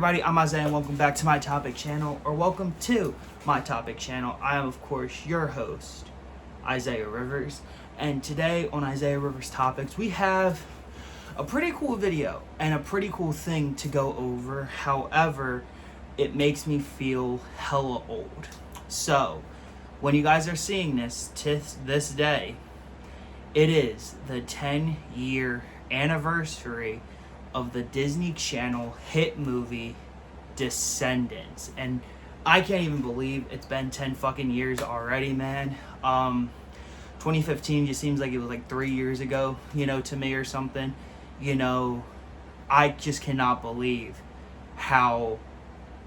everybody, I'm Isaiah and welcome back to my topic channel, or welcome to my topic channel. I am, of course, your host, Isaiah Rivers, and today on Isaiah Rivers Topics, we have a pretty cool video and a pretty cool thing to go over. However, it makes me feel hella old. So, when you guys are seeing this day, it is the 10-year anniversary of the Disney Channel hit movie Descendants, and I can't even believe it's been 10 fucking years already, man. 2015 just seems like it was like 3 years ago, to me or something. I just cannot believe how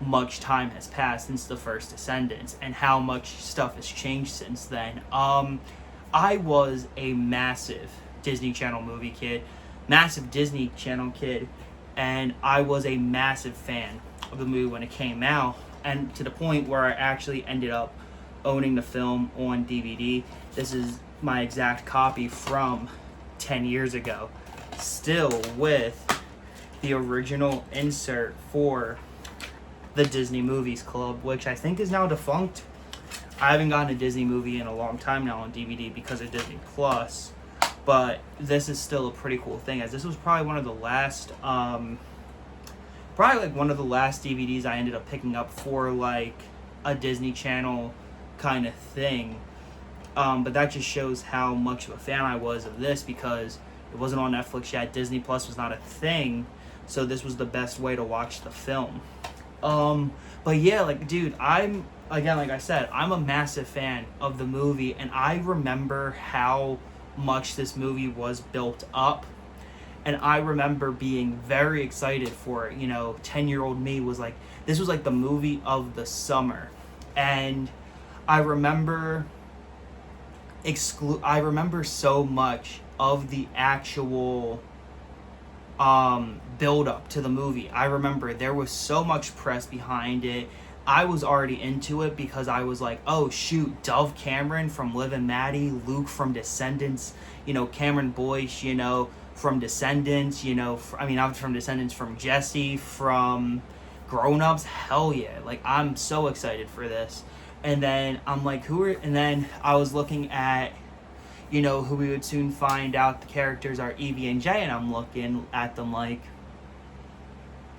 much time has passed since the first Descendants and how much stuff has changed since then. I was a massive Disney Channel movie kid, massive Disney Channel kid, and I was a massive fan of the movie when it came out, and to the point where I actually ended up owning the film on DVD. This is my exact copy from 10 years ago, still with the original insert for the Disney Movies Club, which I think is now defunct. I haven't gotten a Disney movie in a long time now on DVD because of Disney Plus. But this is still a pretty cool thing, as this was probably one of the last, DVDs I ended up picking up for like a Disney Channel kind of thing. But that just shows how much of a fan I was of this, because it wasn't on Netflix yet. Disney Plus was not a thing, so this was the best way to watch the film. But yeah, dude, like I said, I'm a massive fan of the movie, and I remember how much this movie was built up, and I remember being very excited for it. 10-year-old me was like, this was like the movie of the summer, and I remember so much of the actual build up to the movie. I remember there was so much press behind it. I was already into it because I was like, oh shoot, Dove Cameron from Liv and Maddie, Luke from Descendants, Cameron Boyce, from Descendants, not from Descendants, from Jesse, from Grown Ups. Hell yeah, I'm so excited for this. And then I'm like, and then I was looking at, who we would soon find out the characters are Evie and Jay, and I'm looking at them like,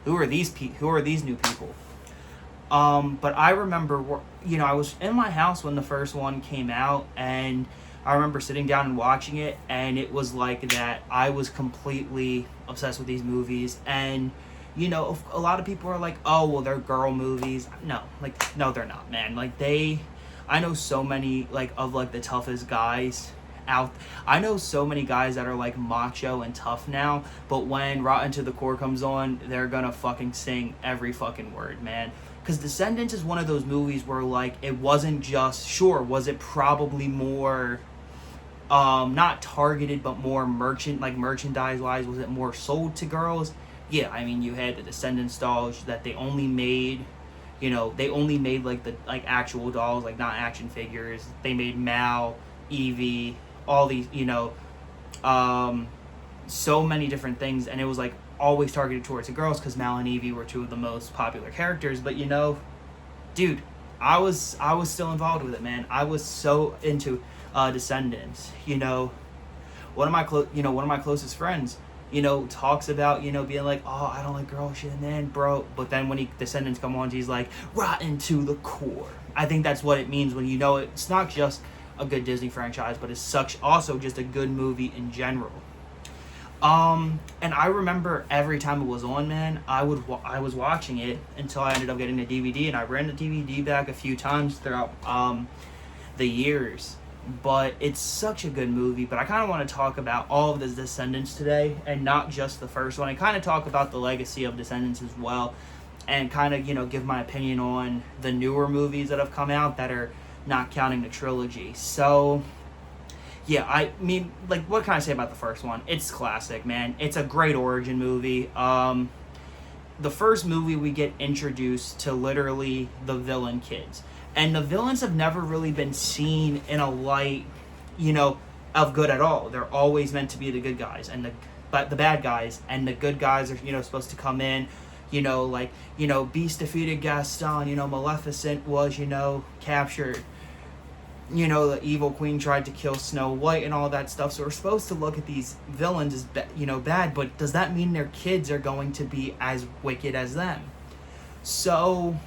who are these new people? But I remember, I was in my house when the first one came out, and I remember sitting down and watching it, and it was like that. I was completely obsessed with these movies, and, a lot of people are like, oh, well, they're girl movies. No, they're not, man. I know so many, of the toughest guys out. I know so many guys that are, macho and tough now, but when Rotten to the Core comes on, they're gonna fucking sing every fucking word, man. Because Descendants is one of those movies where, it wasn't just, was it probably more, not targeted, but more merchandise-wise, was it more sold to girls? Yeah, you had the Descendants dolls that they only made, they only made, the actual dolls, not action figures. They made Mal, Evie, all these, so many different things, and it was, always targeted towards the girls because Mal and Evie were two of the most popular characters. But dude, I was still involved with it, man. I was so into Descendants. One of my closest friends, talks about being like, oh, I don't like girl shit, and then but then when Descendants come on, he's like, rotten to the core. I think that's what it means when it's not just a good Disney franchise, but it's also just a good movie in general. And I remember every time it was on, man, I was watching it until I ended up getting the DVD, and I ran the DVD back a few times throughout the years. But it's such a good movie. But I kind of want to talk about all of the Descendants today, and not just the first one. I kind of talk about the legacy of Descendants as well, and kind of give my opinion on the newer movies that have come out that are not counting the trilogy. So yeah, what can I say about the first one? It's classic, man. It's a great origin movie. The first movie, we get introduced to literally the villain kids. And the villains have never really been seen in a light, of good at all. They're always meant to be the good guys, and the bad guys, and the good guys are, supposed to come in, Beast defeated Gaston, Maleficent was, captured, the evil queen tried to kill Snow White and all that stuff. So we're supposed to look at these villains as, bad, but does that mean their kids are going to be as wicked as them? So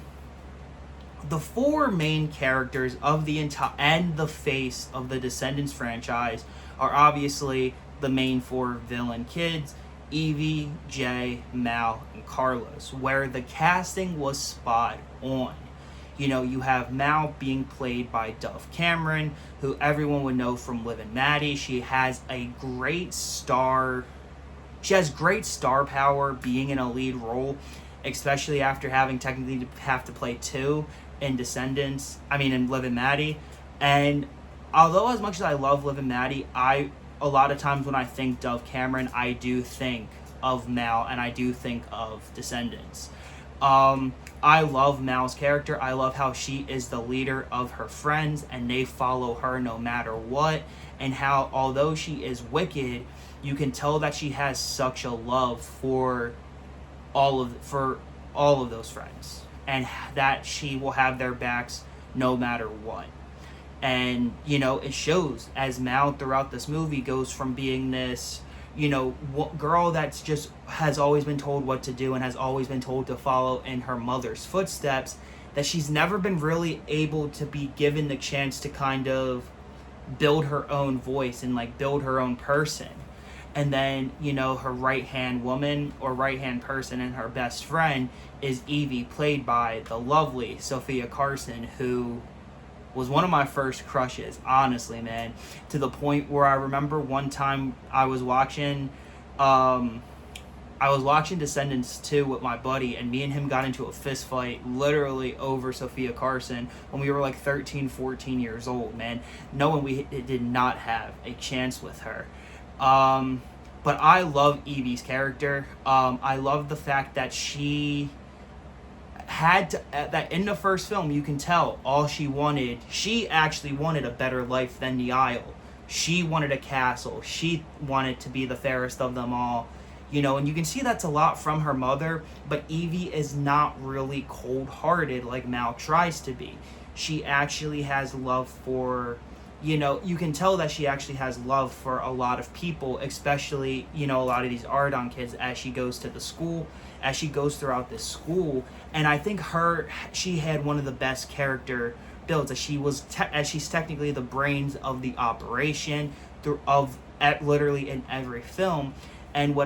the four main characters of the entire and the face of the Descendants franchise are obviously the main four villain kids: Evie, Jay, Mal, and Carlos, where the casting was spot on. You have Mal being played by Dove Cameron, who everyone would know from Liv and Maddie. She has great star power being in a lead role, especially after having technically to have to play two in in Liv and Maddie. And although as much as I love Liv and Maddie, a lot of times when I think Dove Cameron, I do think of Mal, and I do think of Descendants. I love Mal's character. I love how she is the leader of her friends, and they follow her no matter what. And how, although she is wicked, you can tell that she has such a love for all of those friends, and that she will have their backs no matter what. And it shows as Mal throughout this movie goes from being this girl that's just has always been told what to do and has always been told to follow in her mother's footsteps, that she's never been really able to be given the chance to kind of build her own voice and build her own person. And then her right hand woman or right hand person and her best friend is Evie, played by the lovely Sophia Carson, who was one of my first crushes, honestly, man. To the point where I remember one time I was watching Descendants 2 with my buddy, and me and him got into a fist fight literally over Sophia Carson when we were 13, 14 years old, man. Knowing we did not have a chance with her. But I love Evie's character. I love the fact that she that in the first film, you can tell she actually wanted a better life than the Isle. She wanted a castle. She wanted to be the fairest of them all. And you can see that's a lot from her mother, but Evie is not really cold-hearted like Mal tries to be. She actually has love for, you can tell that she actually has love for a lot of people, especially, a lot of these Ardon kids as she goes throughout this school. And I think she had one of the best character builds, as she's technically the brains of the operation literally in every film. And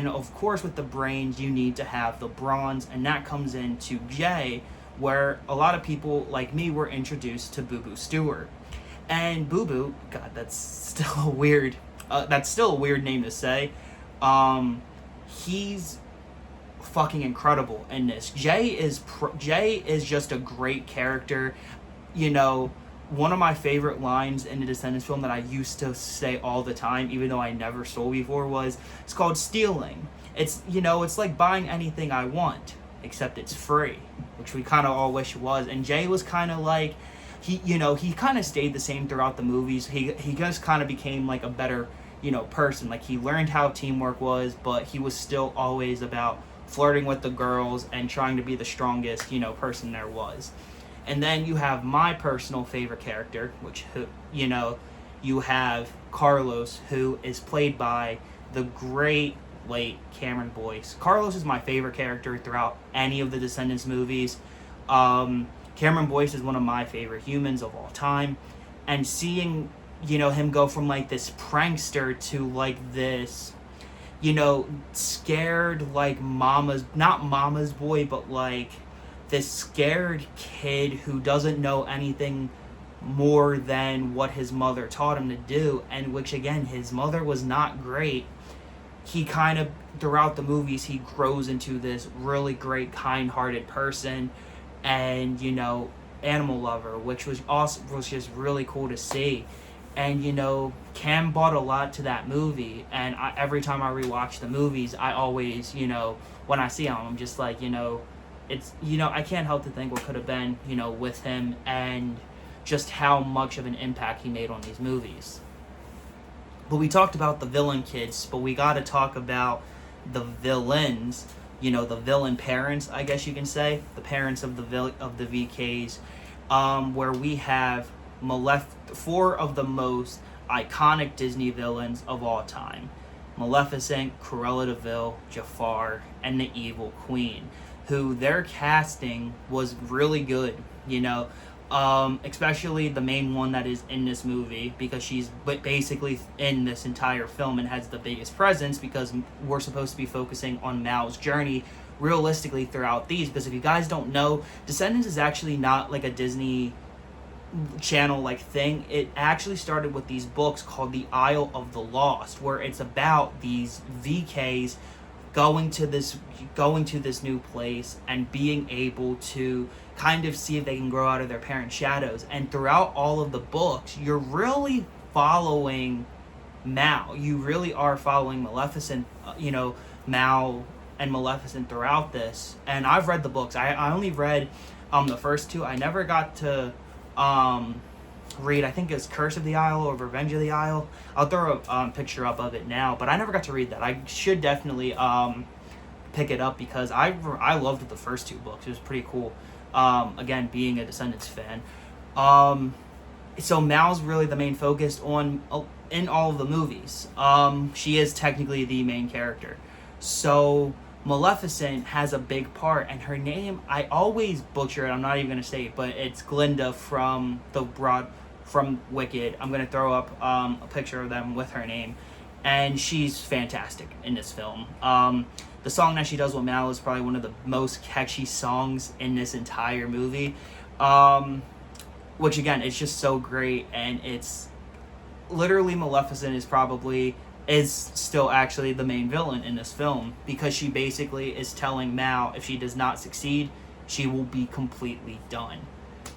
of course with the brains you need to have the bronze, and that comes into Jay, where a lot of people like me were introduced to Boo Boo Stewart. And Boo Boo, God, that's still a weird name to say. He's fucking incredible in this. Jay is just a great character. One of my favorite lines in the Descendants film that I used to say all the time, even though I never stole before, it's called stealing. It's like buying anything I want, except it's free, which we kind of all wish it was. And Jay was kind of like, he kind of stayed the same throughout the movies. He just kind of became a better, person. He learned how teamwork was, but he was still always about flirting with the girls and trying to be the strongest, person there was. And then you have my personal favorite character, which, you have Carlos, who is played by the great late Cameron Boyce. Carlos is my favorite character throughout any of the Descendants movies. Cameron Boyce is one of my favorite humans of all time. And seeing, him go from this prankster to this, scared not mama's boy, but this scared kid who doesn't know anything more than what his mother taught him to do, and which again, his mother was not great. He kind of, throughout the movies, he grows into this really great, kind-hearted person, and animal lover, which was just really cool to see. And Cam brought a lot to that movie, and every time I rewatch the movies, I always, when I see him, I'm just like, it's, I can't help to think what could have been, with him, and just how much of an impact he made on these movies. But we talked about the villain kids, but we got to talk about the villains, the villain parents, I guess you can say, the parents of the VKs, where we have four of the most iconic Disney villains of all time: Maleficent, Cruella de Vil, Jafar, and the Evil Queen, who their casting was really good, especially the main one that is in this movie, because she's basically in this entire film and has the biggest presence, because we're supposed to be focusing on Mal's journey realistically throughout these. Because if you guys don't know, Descendants is actually not like a Disney Channel like thing. It actually started with these books called The Isle of the Lost, where it's about these VKs going to this new place and being able to kind of see if they can grow out of their parents' shadows. And throughout all of the books, you're really following Mal. You really are following Maleficent, Mal and Maleficent throughout this. And I've read the books. I only read the first two. I never got to read, I think it's Curse of the Isle or Revenge of the Isle. I'll throw a picture up of it now, but I never got to read that. I should definitely pick it up, because I loved the first two books. It was pretty cool. Again, being a Descendants fan. So Mal's really the main focus in all of the movies. She is technically the main character. So Maleficent has a big part, and her name, I always butcher it. I'm not even going to say it, but it's Glinda from Wicked. I'm going to throw up a picture of them with her name, and she's fantastic in this film. The song that she does with Mal is probably one of the most catchy songs in this entire movie, which again, it's just so great. And it's literally, Maleficent is still actually the main villain in this film, because she basically is telling Mal if she does not succeed, she will be completely done.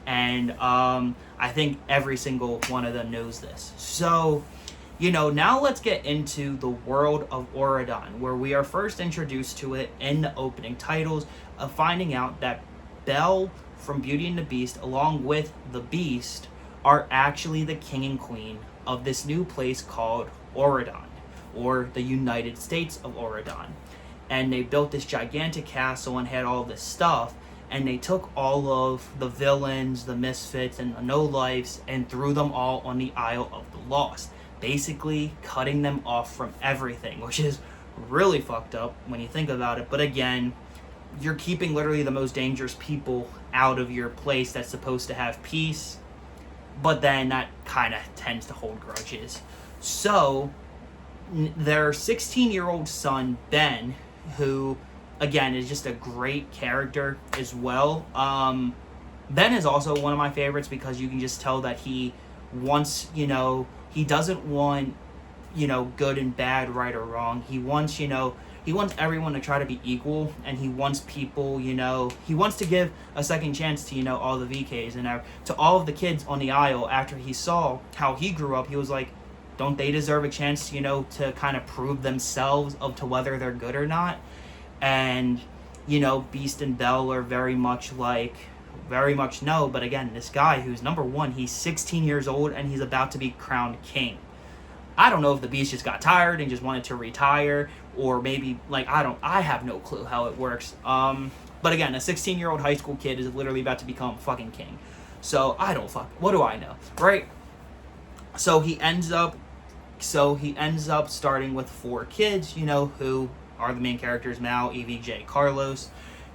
And I think every single one of them knows this. So, now let's get into the world of Auradon, where we are first introduced to it in the opening titles, of finding out that Belle from Beauty and the Beast, along with the Beast, are actually the king and queen of this new place called Auradon, or the United States of Auradon. And they built this gigantic castle and had all this stuff, and they took all of the villains, the misfits, and the no-lifes, and threw them all on the Isle of the Lost, basically cutting them off from everything, which is really fucked up when you think about it. But again, you're keeping literally the most dangerous people out of your place that's supposed to have peace, but then that kind of tends to hold grudges. So their 16-year-old son, Ben, who, again, is just a great character as well. Ben is also one of my favorites, because you can just tell that he wants, he doesn't want, good and bad, right or wrong. He wants, he wants everyone to try to be equal, and he wants people, he wants to give a second chance to, all the VKs and to all of the kids on the Isle. After he saw how he grew up, he was like, don't they deserve a chance, to kind of prove themselves to whether they're good or not? And, Beast and Belle are very much no, but again, this guy who's number one, he's 16 years old and he's about to be crowned king. I don't know if the Beast just got tired and just wanted to retire, or maybe, I have no clue how it works. But again, a 16-year-old high school kid is literally about to become fucking king. So, what do I know, right? So he ends up starting with 4 kids, who are the main characters: Mal, Evie, Jay, Carlos,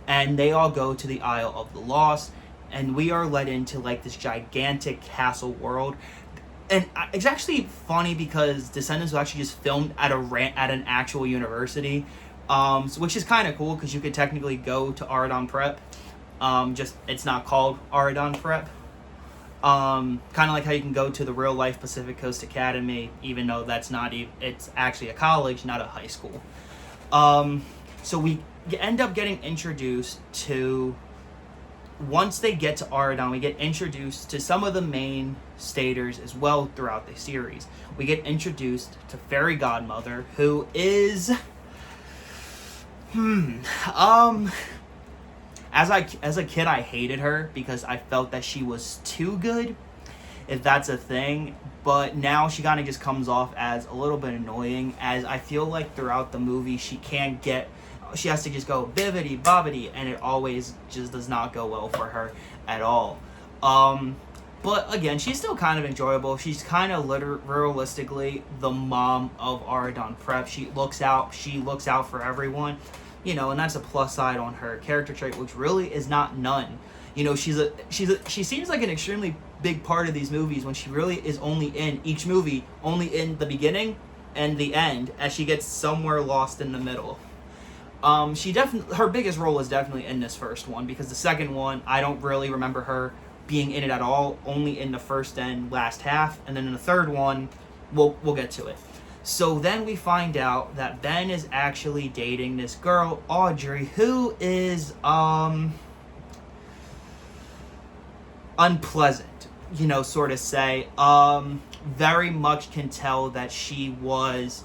and they all go to the Isle of the Lost, and we are led into this gigantic castle world. And it's actually funny, because Descendants was actually just filmed at an actual university, which is kind of cool, because you could technically go to Auradon Prep. Just it's not called Auradon Prep. Kind of like how you can go to the real life Pacific Coast Academy, even though it's actually a college, not a high school. So we end up getting introduced to, once they get to Auradon, we get introduced to some of the main staters as well throughout the series. We get introduced to Fairy Godmother, who is, as a kid, I hated her because I felt that she was too good, if that's a thing. But now she kind of just comes off as a little bit annoying, as I feel like throughout the movie she can't get she has to just go bibbity bobbity, and it always just does not go well for her at all. But again, she's still kind of enjoyable. She's kind of realistically the mom of Aradon Prep. She looks out for everyone, you know, and that's a plus side on her character trait, which really is not none. You know, she seems like an extremely big part of these movies when she really is only in each movie, only in the beginning and the end, as she gets somewhere lost in the middle. Her biggest role is definitely in this first one, because the second one, I don't really remember her being in it at all, only in the first and last half, and then in the third one, we'll get to it. So then we find out that Ben is actually dating this girl, Audrey, who is, unpleasant, you know, sort of say. Very much can tell that she was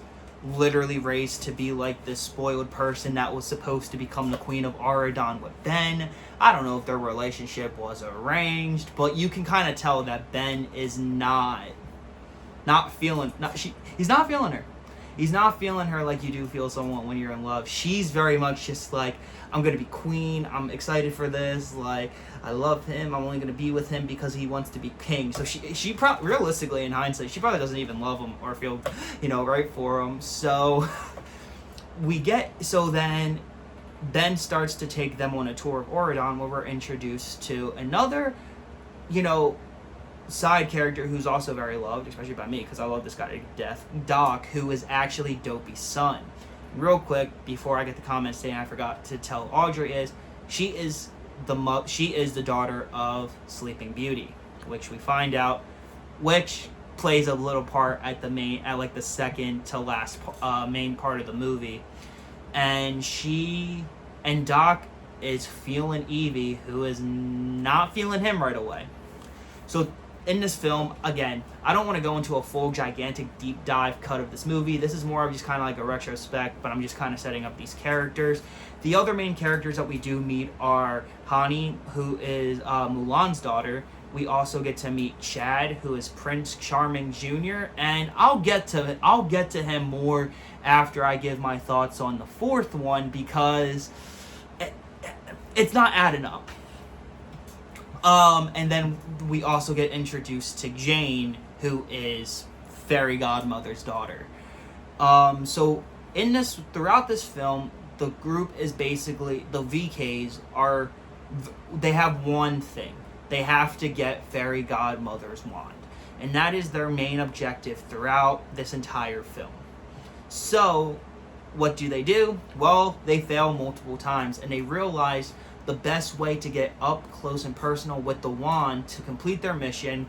literally raised to be like this spoiled person that was supposed to become the queen of Aradon with Ben. I don't know if their relationship was arranged, but you can kind of tell that Ben is he's not feeling her. He's not feeling her like you do feel someone when you're in love. She's very much just like, I'm gonna be queen, I'm excited for this, like, I love him, I'm only gonna be with him because he wants to be king. So she probably, realistically in hindsight, she probably doesn't even love him or feel, you know, right for him. So then Ben starts to take them on a tour of Aradon, where we're introduced to another, you know, side character who's also very loved, especially by me, because I love this guy to death, Doc, who is actually Dopey's son. Real quick, before I get the comments saying I forgot to tell Audrey, she is the daughter of Sleeping Beauty, which we find out, which plays a little part at the second to last main part of the movie. And Doc is feeling Evie, who is not feeling him right away. So in this film, again, I don't want to go into a full gigantic deep dive cut of this movie. This is more of just kind of like a retrospect, but I'm just kind of setting up these characters. The other main characters that we do meet are Hani, who is Mulan's daughter. We also get to meet Chad, who is Prince Charming Jr., and I'll get to him more after I give my thoughts on the fourth one, because it's not adding up. And then we also get introduced to Jane, who is Fairy Godmother's daughter. So throughout this film, the group is basically, the VKs they have one thing. They have to get Fairy Godmother's wand. And that is their main objective throughout this entire film. So, what do? Well, they fail multiple times, and they realize the best way to get up close and personal with the wand to complete their mission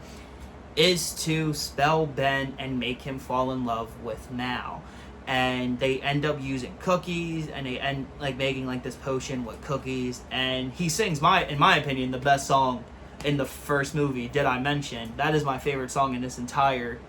is to spell Ben and make him fall in love with Mal. And they end up using cookies, and they end like making like this potion with cookies. And he sings in my opinion, the best song in the first movie. Did I mention that is my favorite song in this entire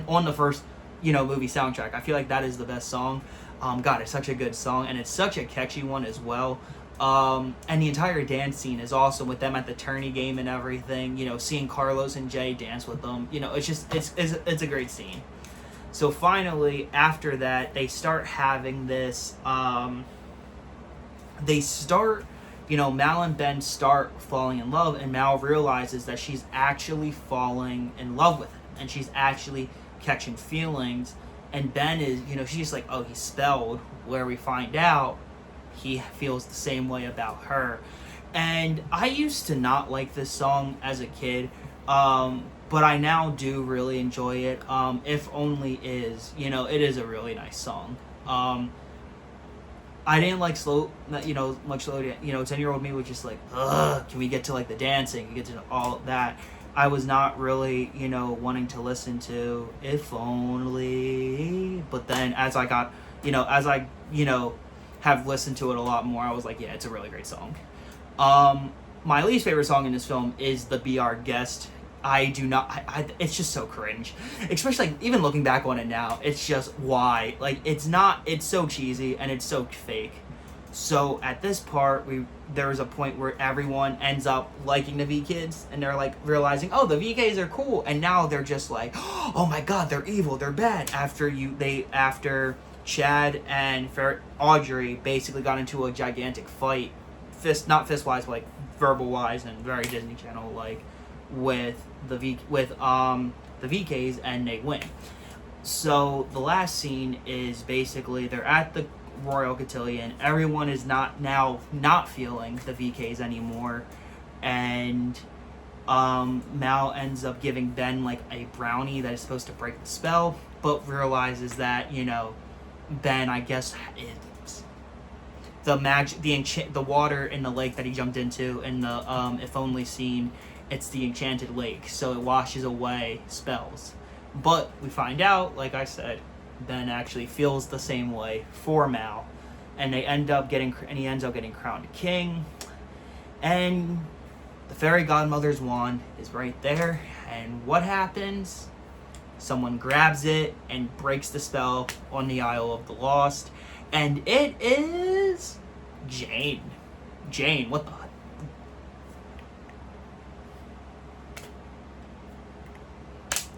on the first, you know, movie soundtrack? I feel like that is the best song. God, it's such a good song, and it's such a catchy one as well. And the entire dance scene is awesome with them at the tourney game and everything. You know, seeing Carlos and Jay dance with them. You know, it's a great scene. So finally, after that, they start having this. Mal and Ben start falling in love, and Mal realizes that she's actually falling in love with him, and she's actually catching feelings. And Ben is, you know, she's like, oh, he's spelled. Where we find out he feels the same way about her. And I used to not like this song as a kid, but I now do really enjoy it. If Only Is, you know, it is a really nice song. I didn't like much slow, you know, 10-year-old me was just like, ugh, can we get to like the dancing, get to all of that. I was not really, you know, wanting to listen to If Only, but then as I have listened to it a lot more, I was like, yeah, it's a really great song. My least favorite song in this film is the Be Our Guest. It's just so cringe. Especially, like, even looking back on it now, it's just, why? Like, it's so cheesy, and it's so fake. So, at this part, there's a point where everyone ends up liking the V-Kids, and they're, like, realizing, oh, the VKs are cool, and now they're just like, oh my god, they're evil, they're bad, after Chad and Audrey basically got into a gigantic fight, not fist wise, but like verbal wise and very Disney Channel like, with the VKs, and they win. So the last scene is basically they're at the Royal Cotillion. Everyone is not feeling the VKs anymore, and Mal ends up giving Ben like a brownie that is supposed to break the spell, but realizes that, you know, Ben, I guess, it's the water in the lake that he jumped into in the If Only scene. It's the enchanted lake, so it washes away spells. But we find out, like I said, Ben actually feels the same way for Mal, and he ends up getting crowned king. And the fairy godmother's wand is right there, and what happens? Someone grabs it and breaks the spell on the Isle of the Lost, and it is Jane. Jane, what the?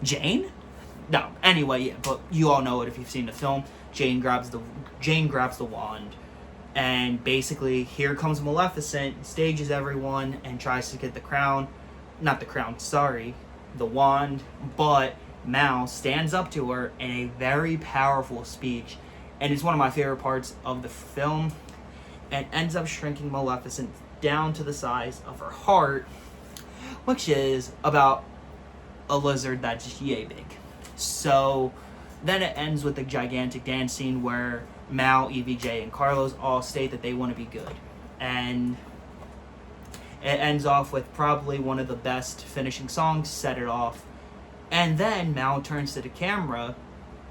Jane? No. Anyway, yeah, but you all know it if you've seen the film. Jane grabs the wand, and basically here comes Maleficent, stages everyone, and tries to get the crown. Not the crown, sorry, the wand. But Mal stands up to her in a very powerful speech, and it's one of my favorite parts of the film, and ends up shrinking Maleficent down to the size of her heart, which is about a lizard that's yay big. So then it ends with a gigantic dance scene where Mal, EVJ, and Carlos all state that they want to be good. And it ends off with probably one of the best finishing songs, Set It Off. And then Mal turns to the camera.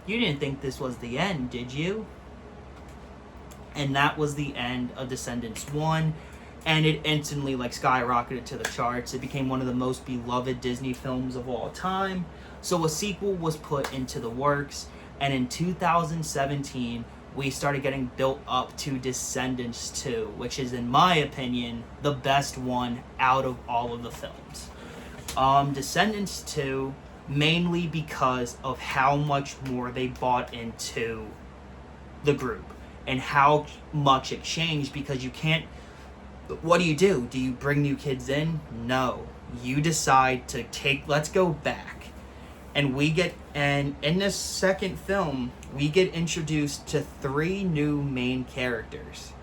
You didn't think this was the end, did you? And that was the end of Descendants 1. And it instantly like skyrocketed to the charts. It became one of the most beloved Disney films of all time. So a sequel was put into the works, and in 2017 we started getting built up to Descendants 2, which is, in my opinion, the best one out of all of the films. Descendants 2, mainly because of how much more they bought into the group and how much it changed, because you can't. What do? Do you bring new kids in? No. You decide to let's go back. And in this second film, we get introduced to 3 new main characters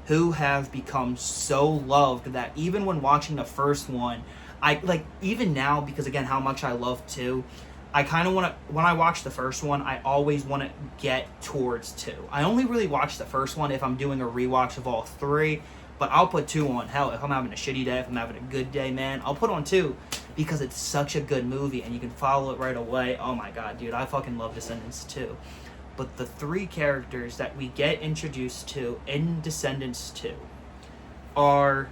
who have become so loved that even when watching the first one, I like, even now, because again, how much I love 2, I kind of want to, when I watch the first one, I always want to get towards 2. I only really watch the first one if I'm doing a rewatch of all 3. But I'll put 2 on. Hell, if I'm having a shitty day, if I'm having a good day, man, I'll put on 2 because it's such a good movie and you can follow it right away. Oh my god, dude, I fucking love Descendants 2. But the 3 characters that we get introduced to in Descendants 2 are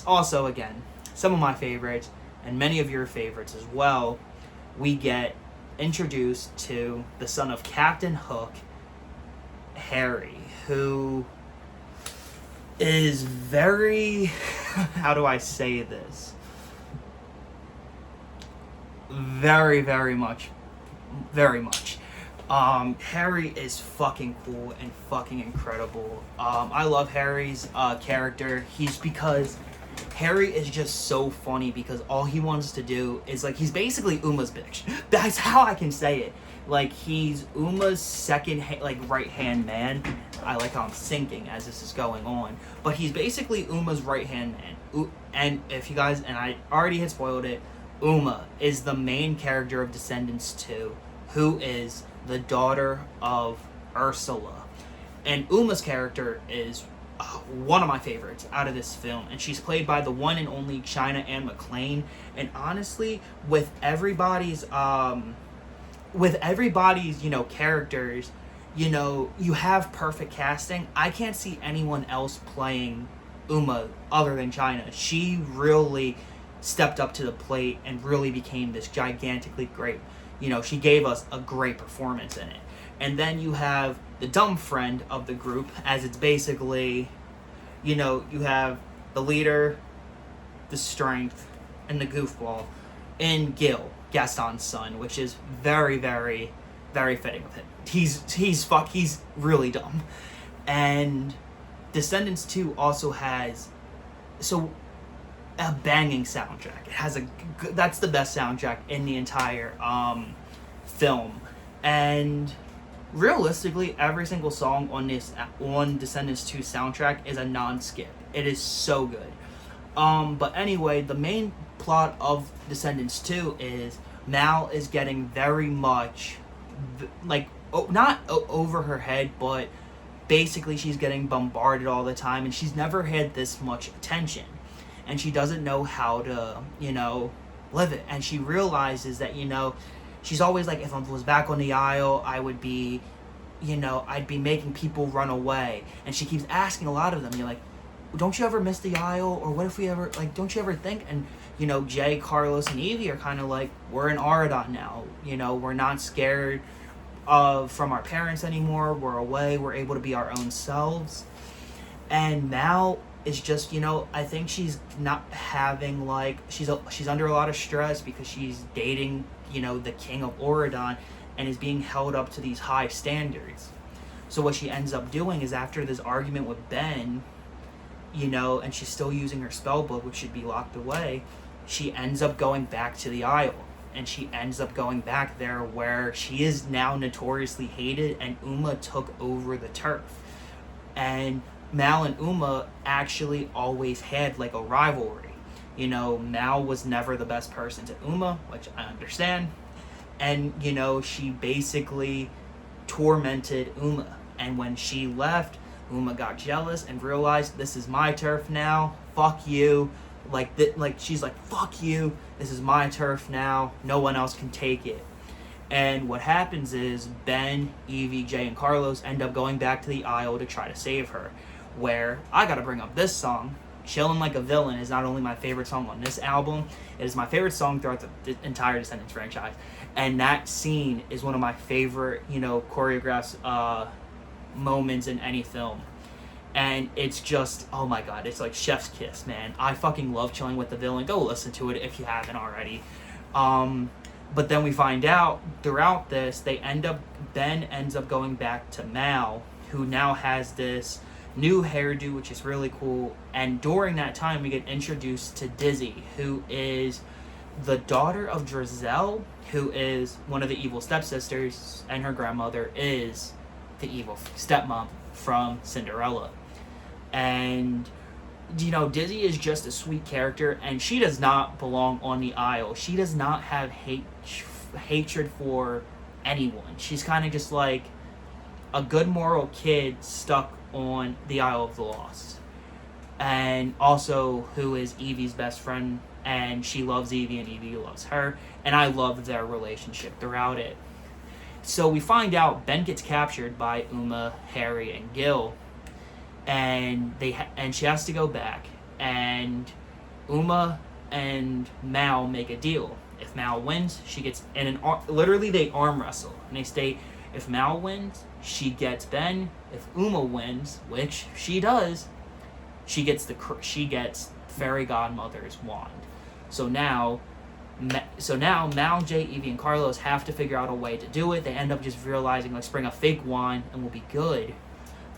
also, again, some of my favorites and many of your favorites as well. We get introduced to the son of Captain Hook, Harry, who is very, how do I say this? Very, very much. Harry is fucking cool and fucking incredible. I love Harry's character. Because Harry is just so funny, because all he wants to do is, like, he's basically Uma's bitch. That's how I can say it. Like, he's Uma's second, right-hand man. I like how I'm sinking as this is going on. But he's basically Uma's right-hand man. And if you guys, and I already had spoiled it, Uma is the main character of Descendants 2, who is the daughter of Ursula. And Uma's character is one of my favorites out of this film. And she's played by the one and only China Anne McClain. And honestly, with everybody's characters, you have perfect casting. I can't see anyone else playing Uma other than China. She really stepped up to the plate and really became this gigantically great. She gave us a great performance in it. And then you have the dumb friend of the group, as it's basically, you have the leader, the strength, and the goofball, and Gil, Gaston's son, which is very, very very fitting of him. He's really dumb. And Descendants 2 also has a banging soundtrack. It has that's the best soundtrack in the entire film. And realistically, every single song on Descendants 2 soundtrack is a non-skip. It is so good. But anyway, the main plot of Descendants 2 is Mal is getting very much not over her head, but basically she's getting bombarded all the time, and she's never had this much attention, and she doesn't know how to live it. And she realizes that she's always like, if I was back on the aisle, I would be I'd be making people run away. And she keeps asking a lot of them, you're like, don't you ever miss the aisle? Or what if we ever, don't you ever think? And Jay, Carlos, and Evie are kind of like, we're in Aradon now, we're not scared from our parents anymore, we're away, we're able to be our own selves. And Mal is just, I think she's not having she's under a lot of stress because she's dating the king of Aradon and is being held up to these high standards. So what she ends up doing is, after this argument with Ben, and she's still using her spell book, which should be locked away, she ends up going back to the Isle. And she ends up going back there where she is now notoriously hated, and Uma took over the turf. And Mal and Uma actually always had a rivalry. Mal was never the best person to Uma, which I understand. And, she basically tormented Uma. And when she left, Uma got jealous and realized, this is my turf now, fuck you. She's like, fuck you, this is my turf now, no one else can take it. And what happens is Ben, Evie, Jay, and Carlos end up going back to the Isle to try to save her. Where I gotta bring up this song. Chillin' Like a Villain is not only my favorite song on this album, it is my favorite song throughout the entire Descendants franchise. And that scene is one of my favorite, choreographs, moments in any film. And it's just, oh my god, it's like chef's kiss, man. I fucking love Chilling with the Villain. Go listen to it if you haven't already. But then we find out throughout this, Ben ends up going back to Mal, who now has this new hairdo, which is really cool. And during that time, we get introduced to Dizzy, who is the daughter of Drizel, who is one of the evil stepsisters, and her grandmother is the evil stepmom from Cinderella. And Dizzy is just a sweet character, and she does not belong on the Isle. She does not have hatred for anyone. She's kind of just like a good moral kid stuck on the Isle of the Lost, and also who is Evie's best friend, and she loves Evie and Evie loves her, and I love their relationship throughout it. So we find out Ben gets captured by Uma, Harry, and Gil, and she has to go back, and Uma and Mal make a deal. If Mal wins, she gets literally they arm wrestle, and they state, if Mal wins, she gets Ben. If Uma wins, which she does, she gets Fairy Godmother's wand. So now Mal, Jay, Evie, and Carlos have to figure out a way to do it. They end up just realizing, let's bring a fake wand and we'll be good.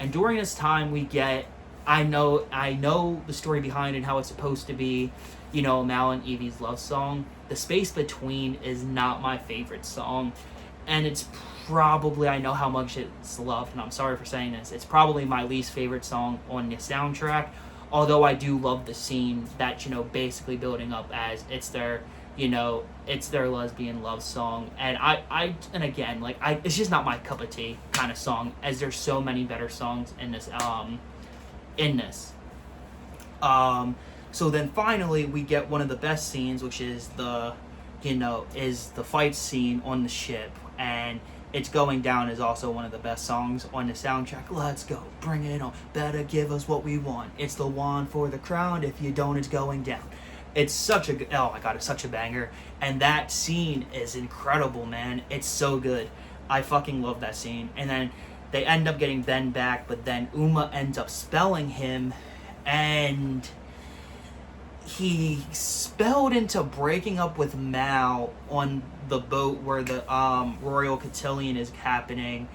And during this time, we get, I know the story behind it and how it's supposed to be, Mal and Evie's love song. The space between is not my favorite song, and it's probably, I know how much it's loved, and I'm sorry for saying this, it's probably my least favorite song on the soundtrack, although I do love the scene that, basically building up as it's their lesbian love song. And it's just not my cup of tea kind of song, as there's so many better songs in this. So then finally we get one of the best scenes, which is the fight scene on the ship, and It's Going Down is also one of the best songs on the soundtrack. Let's go, bring it on, better give us what we want. It's the wand for the crown, if you don't, it's going down. It's such a, oh my god, it's such a banger. And that scene is incredible, man. It's so good. I fucking love that scene. And then they end up getting Ben back, but then Uma ends up spelling him, and he spelled into breaking up with Mal on the boat where the Royal Cotillion is happening,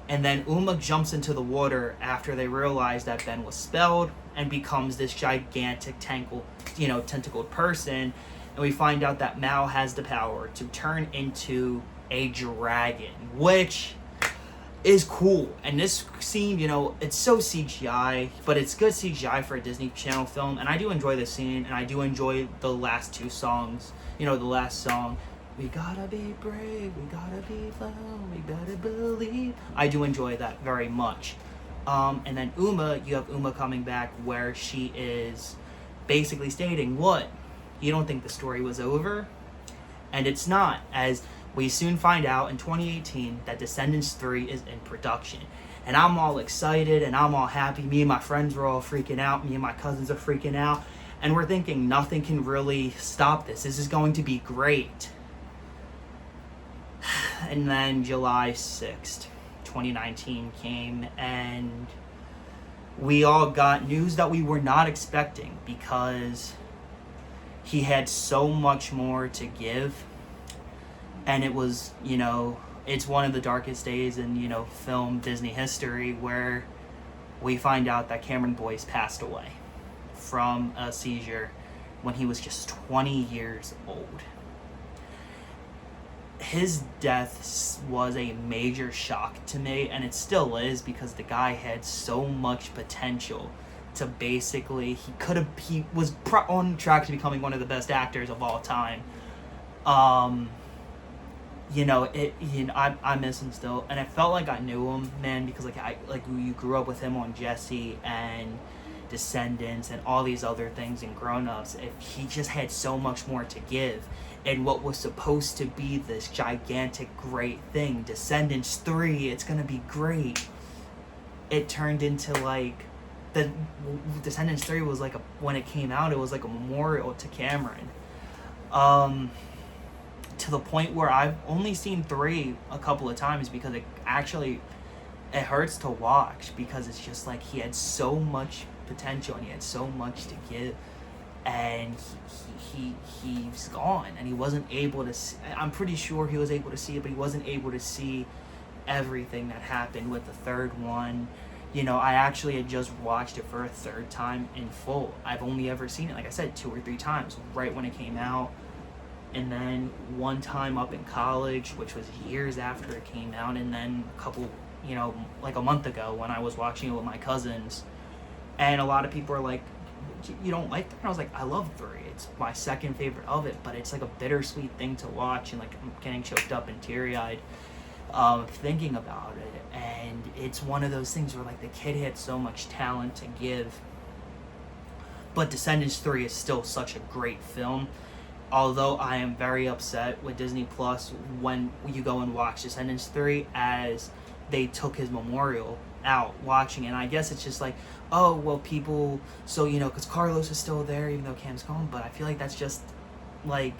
and then Uma jumps into the water after they realize that Ben was spelled and becomes this gigantic tentacled person, and we find out that Mal has the power to turn into a dragon, which is cool. And this scene, it's so CGI, but it's good CGI for a Disney Channel film, and I do enjoy this scene, and I do enjoy the last two songs. The last song, we gotta be brave, we gotta be loud, we gotta believe. I do enjoy that very much. And then you have Uma coming back where she is basically stating, what? You don't think the story was over? And it's not, as we soon find out in 2018 that Descendants 3 is in production. And I'm all excited and I'm all happy. Me and my friends were all freaking out. Me and my cousins are freaking out. And we're thinking nothing can really stop this. This is going to be great. And then July 6th, 2019 came, and we all got news that we were not expecting, because he had so much more to give. And it was, it's one of the darkest days in, film Disney history, where we find out that Cameron Boyce passed away from a seizure when he was just 20 years old. His death was a major shock to me, and it still is, because the guy had so much potential to basically, he was on track to becoming one of the best actors of all time. I miss him still, and I felt like I knew him, man, because you grew up with him on Jesse and Descendants and all these other things and Grown Ups. He just had so much more to give, and what was supposed to be this gigantic great thing, Descendants 3, it's gonna be great, it turned into the Descendants 3 was when it came out, it was like a memorial to Cameron. To the point where I've only seen 3 a couple of times, because it hurts to watch, because it's just he had so much potential and he had so much to give, and he's gone, and he wasn't able to see, I'm pretty sure he was able to see it, but he wasn't able to see everything that happened with the third one. I actually had just watched it for a third time in full. I've only ever seen it, like I said, 2 or 3 times, right when it came out. And then one time up in college, which was years after it came out, and then a couple, a month ago when I was watching it with my cousins. And a lot of people are like, you don't like that? And I was like, I love 3. It's my second favorite of it, but it's a bittersweet thing to watch, and I'm getting choked up and teary-eyed thinking about it. And it's one of those things where the kid had so much talent to give. But Descendants 3 is still such a great film. Although I am very upset with Disney Plus when you go and watch Descendants 3, as they took his memorial out watching it. And I guess it's just oh, well, people, so, because Carlos is still there even though Cam's gone, but I feel that's just, it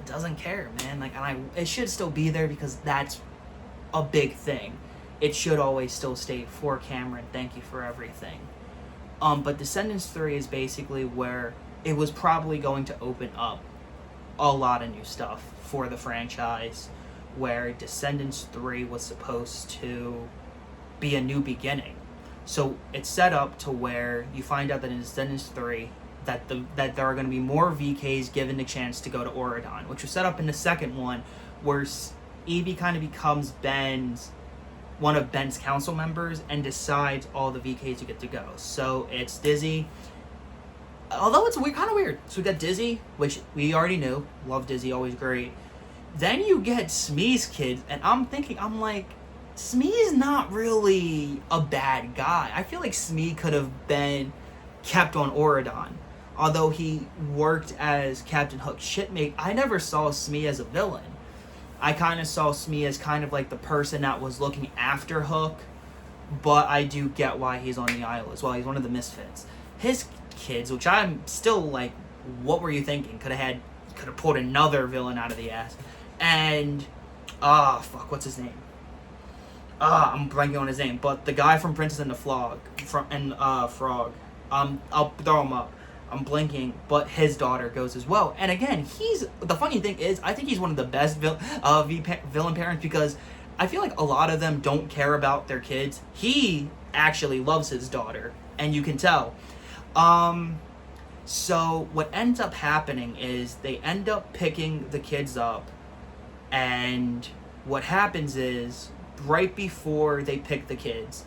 doesn't care, man. It should still be there, because that's a big thing. It should always still stay for Cameron. Thank you for everything. But Descendants 3 is basically where it was probably going to open up a lot of new stuff for the franchise, where Descendants 3 was supposed to be a new beginning. So it's set up to where you find out that in Descendants 3 that there are going to be more VKs given the chance to go to Auradon, which was set up in the second one, where Evie kind of becomes one of Ben's council members and decides all the VKs you get to go. So it's Dizzy. Although it's kind of weird. So we got Dizzy, which we already knew. Love Dizzy, always great. Then you get Smee's kids, and I'm like, Smee's not really a bad guy. I feel like Smee could have been kept on Auradon. Although he worked as Captain Hook's shipmate, I never saw Smee as a villain. I kind of saw Smee as kind of the person that was looking after Hook, but I do get why he's on the isle as well. He's one of the misfits. His kids, which I'm still what were you thinking? Could have pulled another villain out of the ass. And what's his name? I'm blanking on his name, but the guy from Princess and the Frog, I'll throw him up. I'm blinking, but his daughter goes as well. And again, the funny thing is, I think he's one of the best villain parents, because I feel like a lot of them don't care about their kids. He actually loves his daughter, and you can tell. So what ends up happening is they end up picking the kids up, and what happens is, right before they pick the kids,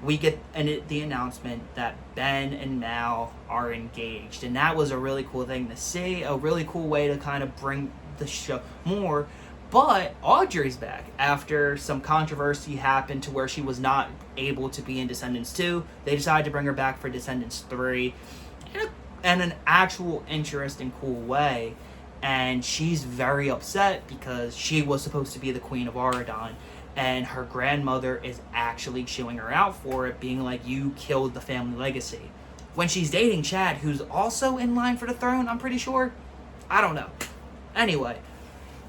we get the announcement that Ben and Mal are engaged. And that was a really cool thing to see, a really cool way to kind of bring the show more. But Audrey's back after some controversy happened to where she was not able to be in Descendants 2. They decided to bring her back for Descendants 3 in an actual interesting, cool way. And she's very upset because she was supposed to be the Queen of Auradon. And her grandmother is actually chewing her out for it, being like, you killed the family legacy. When she's dating Chad, who's also in line for the throne, I'm pretty sure. I don't know. Anyway,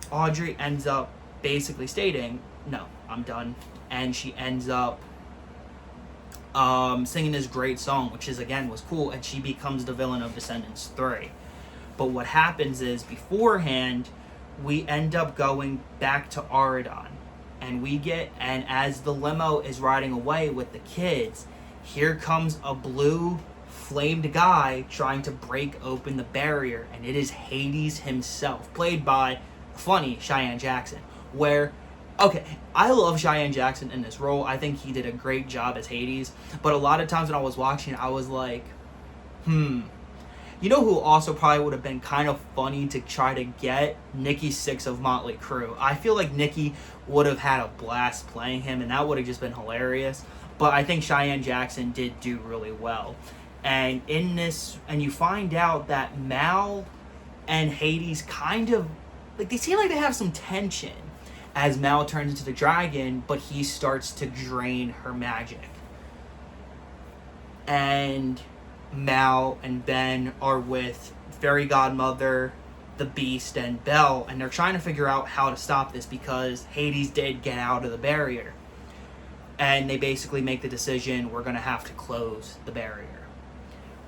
Audrey ends up basically stating, no, I'm done. And she ends up singing this great song, which is, again, was cool. And she becomes the villain of Descendants 3. But what happens is, beforehand, we end up going back to Auradon. And as the limo is riding away with the kids, here comes a blue flamed guy trying to break open the barrier, and it is Hades himself, played by, funny, Cheyenne Jackson. I love Cheyenne Jackson in this role. I think he did a great job as Hades, but a lot of times when I was watching, I was like, You know who also probably would have been kind of funny to try to get? Nikki Sixx of Motley Crue. I feel like Nikki would have had a blast playing him, and that would have just been hilarious. But I think Cheyenne Jackson did do really well. And in this, and you find out that Mal and Hades kind of, like, they seem like they have some tension as Mal turns into the dragon, but he starts to drain her magic. And Mal and Ben are with Fairy Godmother, the Beast, and Belle, and they're trying to figure out how to stop this because Hades did get out of the barrier. And they basically make the decision, we're going to have to close the barrier.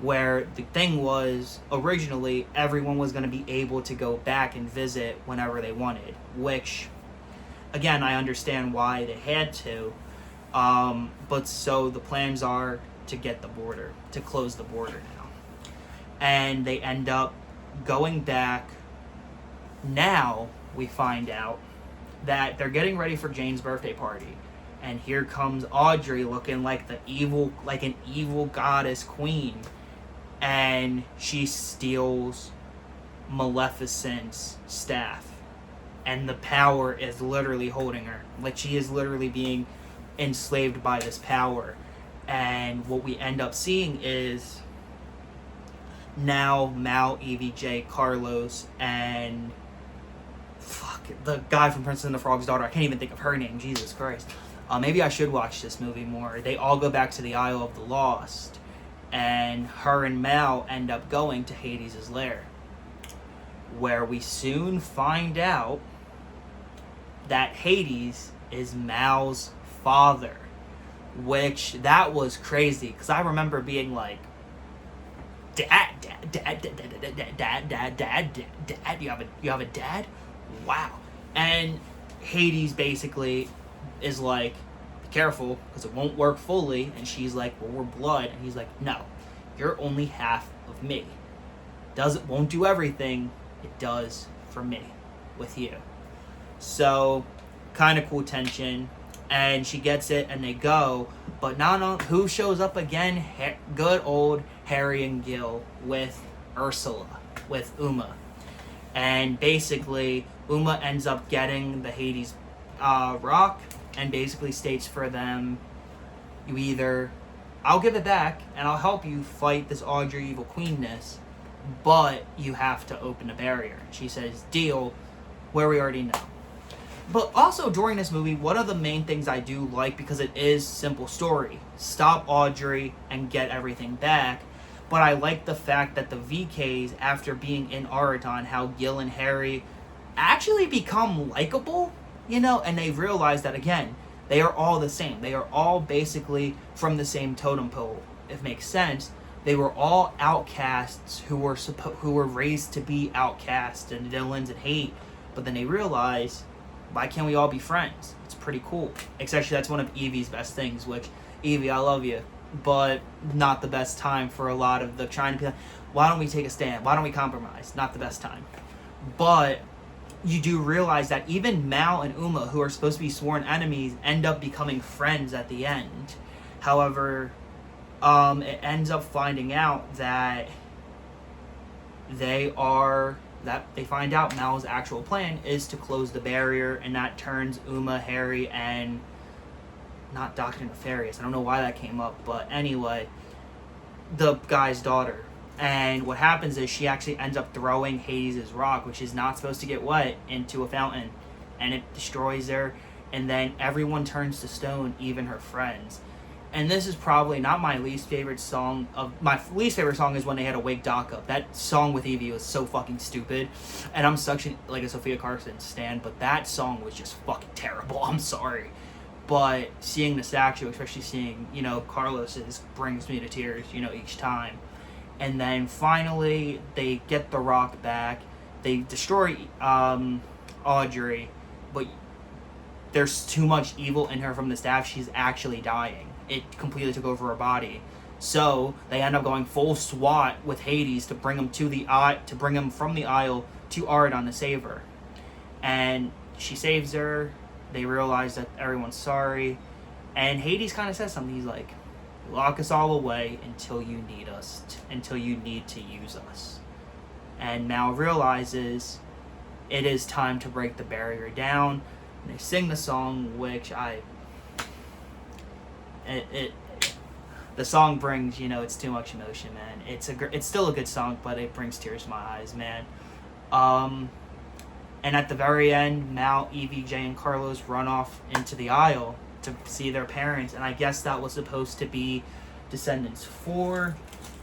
Where the thing was, originally, everyone was going to be able to go back and visit whenever they wanted, which, again, I understand why they had to. But so the plans are to get the border, to close the border now. And they end up going back. Now we find out that they're getting ready for Jane's birthday party. And here comes Audrey looking like an evil goddess queen. And she steals Maleficent's staff. And the power is literally holding her. Like, she is literally being enslaved by this power. And what we end up seeing is now Mal, Evie, J, Carlos, and the guy from Princess and the Frog's Daughter. I can't even think of her name. Jesus Christ. Maybe I should watch this movie more. They all go back to the Isle of the Lost. And her and Mal end up going to Hades' lair. Where we soon find out that Hades is Mal's father. Which, that was crazy, because I remember being like, Dad, you have a dad? Wow. And Hades basically is like, be careful, because it won't work fully, and she's like, well, we're blood, and he's like, no, you're only half of me. Won't do everything, it does for me, with you. So, kind of cool tension. And she gets it, and they go. But who shows up again? Good old Harry and Gil with Ursula, with Uma. And basically, Uma ends up getting the Hades rock, and basically states for them, I'll give it back, and I'll help you fight this Audrey evil queenness, but you have to open a barrier. She says, deal, where we already know. But also during this movie, one of the main things I do like, because it is simple story, stop Audrey and get everything back. But I like the fact that the VKs, after being in Auradon, how Gil and Harry actually become likable, and they realize that, again, they are all the same. They are all basically from the same totem pole, if it makes sense. They were all outcasts who were raised to be outcasts and villains and hate. But then they realized, why can't we all be friends? It's pretty cool. Especially that's one of Evie's best things, which, Evie, I love you, but not the best time for a lot of the trying to be like, why don't we take a stand? Why don't we compromise? Not the best time. But you do realize that even Mal and Uma, who are supposed to be sworn enemies, end up becoming friends at the end. However, it ends up finding out that they find out Mal's actual plan is to close the barrier, and that turns Uma, Harry, and not Dr. Nefarious. I don't know why that came up, but anyway, the guy's daughter. And what happens is she actually ends up throwing Hades' rock, which is not supposed to get wet, into a fountain, and it destroys her, and then everyone turns to stone, even her friends. And this is probably not my least favorite song. My least favorite song is when they had to wake Doc up. That song with Evie was so fucking stupid. And I'm such a Sophia Carson stan, but that song was just fucking terrible. I'm sorry. But seeing the statue, especially seeing, Carlos's, brings me to tears, each time. And then finally, they get the rock back. They destroy Audrey, but there's too much evil in her from the staff. She's actually dying. It completely took over her body. So they end up going full SWAT with Hades to bring him from the aisle to Aradon to save her. And she saves her. They realize that everyone's sorry. And Hades kind of says something. He's like, lock us all away until you need us, until you need to use us. And Mal realizes it is time to break the barrier down. And they sing the song, which the song brings, it's too much emotion, man. It's still a good song, but it brings tears to my eyes, man. And at the very end, Mal, Evie, Jay, and Carlos run off into the aisle to see their parents, and I guess that was supposed to be Descendants 4,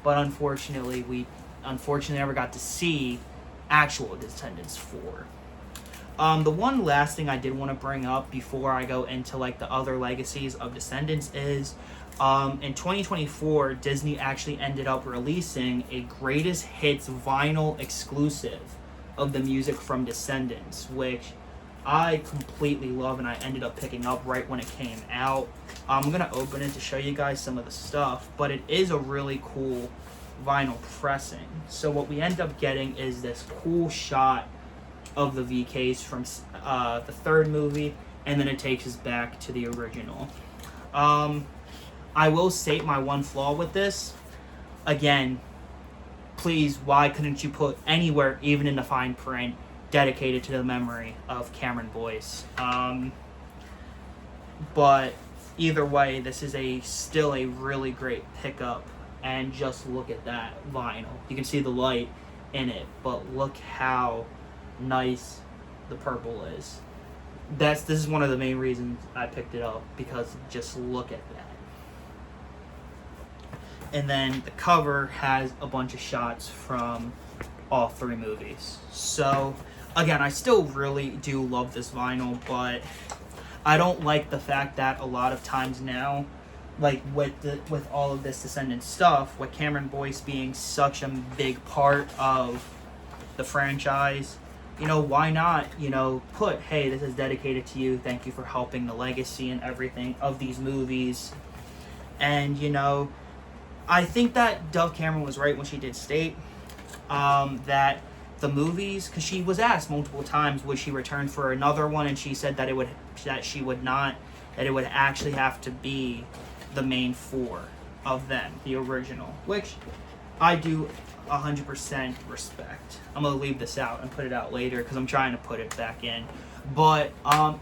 but unfortunately we never got to see actual Descendants 4. The one last thing I did want to bring up before I go into the other legacies of Descendants is in 2024, Disney actually ended up releasing a greatest hits vinyl exclusive of the music from Descendants, which I completely love, and I ended up picking up right when it came out. I'm going to open it to show you guys some of the stuff, but it is a really cool vinyl pressing. So what we end up getting is this cool shot of the VKs from the third movie, and then it takes us back to the original. I will state my one flaw with this. Again, please, why couldn't you put anywhere, even in the fine print, dedicated to the memory of Cameron Boyce? But either way, this is still a really great pickup. And just look at that vinyl. You can see the light in it, but look how nice the purple is. This is one of the main reasons I picked it up, because just look at that. And then the cover has a bunch of shots from all three movies. So again, I still really do love this vinyl, but I don't like the fact that a lot of times now, with all of this Descendant stuff, with Cameron Boyce being such a big part of the franchise, why not, put, hey, this is dedicated to you, thank you for helping the legacy and everything of these movies. And, I think that Dove Cameron was right when she did state that the movies, because she was asked multiple times would she return for another one, and she said that it would actually have to be the main four of them, the original, which I do 100% respect. I'm going to leave this out and put it out later because I'm trying to put it back in. But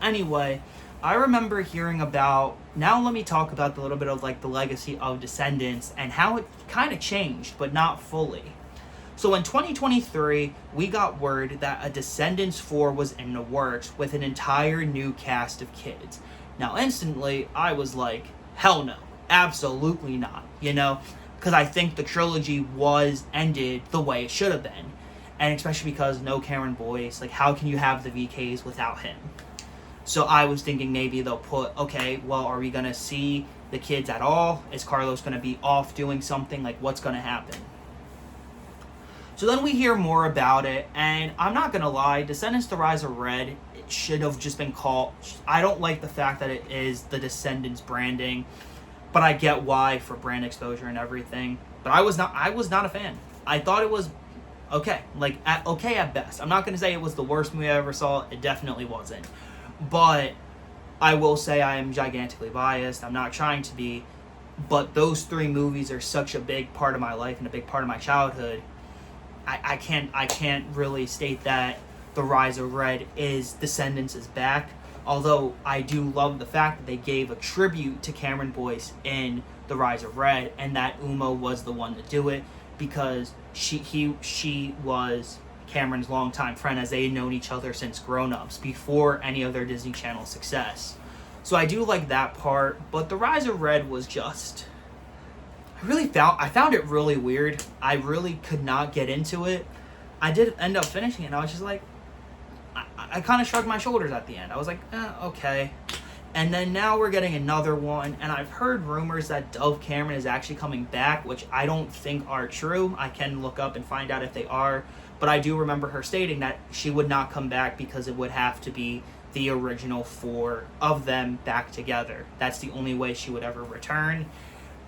anyway, I remember hearing about, now let me talk about a little bit of the legacy of Descendants and how it kind of changed, but not fully. So in 2023, we got word that a Descendants 4 was in the works with an entire new cast of kids. Now instantly, I was like, hell no, absolutely not, because I think the trilogy was ended the way it should have been. And especially because no Cameron Boyce, how can you have the VKs without him? So I was thinking maybe they'll put, okay, well, are we going to see the kids at all? Is Carlos going to be off doing something? Like, what's going to happen? So then we hear more about it, and I'm not going to lie, Descendants: The Rise of Red should have just been called... I don't like the fact that it is the Descendants branding, but I get why, for brand exposure and everything. But I was not a fan. I thought it was okay. Like, okay at best. I'm not going to say it was the worst movie I ever saw. It definitely wasn't. But I will say I am gigantically biased. I'm not trying to be. But those three movies are such a big part of my life and a big part of my childhood. I can't really state that The Rise of Red is Descendants is back. Although I do love the fact that they gave a tribute to Cameron Boyce in The Rise of Red, and that Uma was the one to do it, because she was Cameron's longtime friend, as they had known each other since Grown Ups, before any of their Disney Channel success. So I do like that part, but The Rise of Red was just... I found it really weird. I really could not get into it. I did end up finishing it, and I was just like... I kind of shrugged my shoulders at the end. I was like, okay. And then now we're getting another one, and I've heard rumors that Dove Cameron is actually coming back, which I don't think are true. I can look up and find out if they are. But I do remember her stating that she would not come back because it would have to be the original four of them back together. That's the only way she would ever return.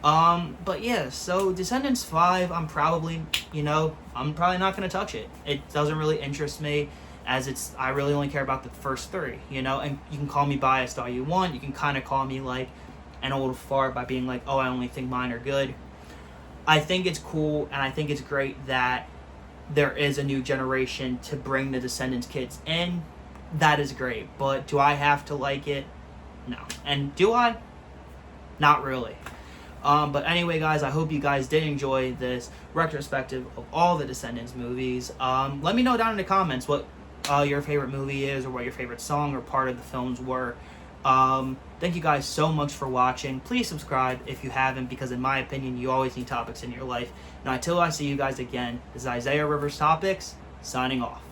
But yeah, so Descendants 5, I'm probably not going to touch it. It doesn't really interest me, as I really only care about the first three, and you can call me biased all you want. You can kind of call me like an old fart by being like, oh, I only think mine are good. I think it's cool, and I think it's great that there is a new generation to bring the Descendants kids in. That is great, but do I have to like it? No. And do I? Not really. But anyway, guys, I hope you guys did enjoy this retrospective of all the Descendants movies. Let me know down in the comments what your favorite movie is, or what your favorite song or part of the films were. Thank you guys so much for watching. Please subscribe if you haven't, because in my opinion, you always need topics in your life. And until I see you guys again, this is Isaiah Rivers Topics, signing off.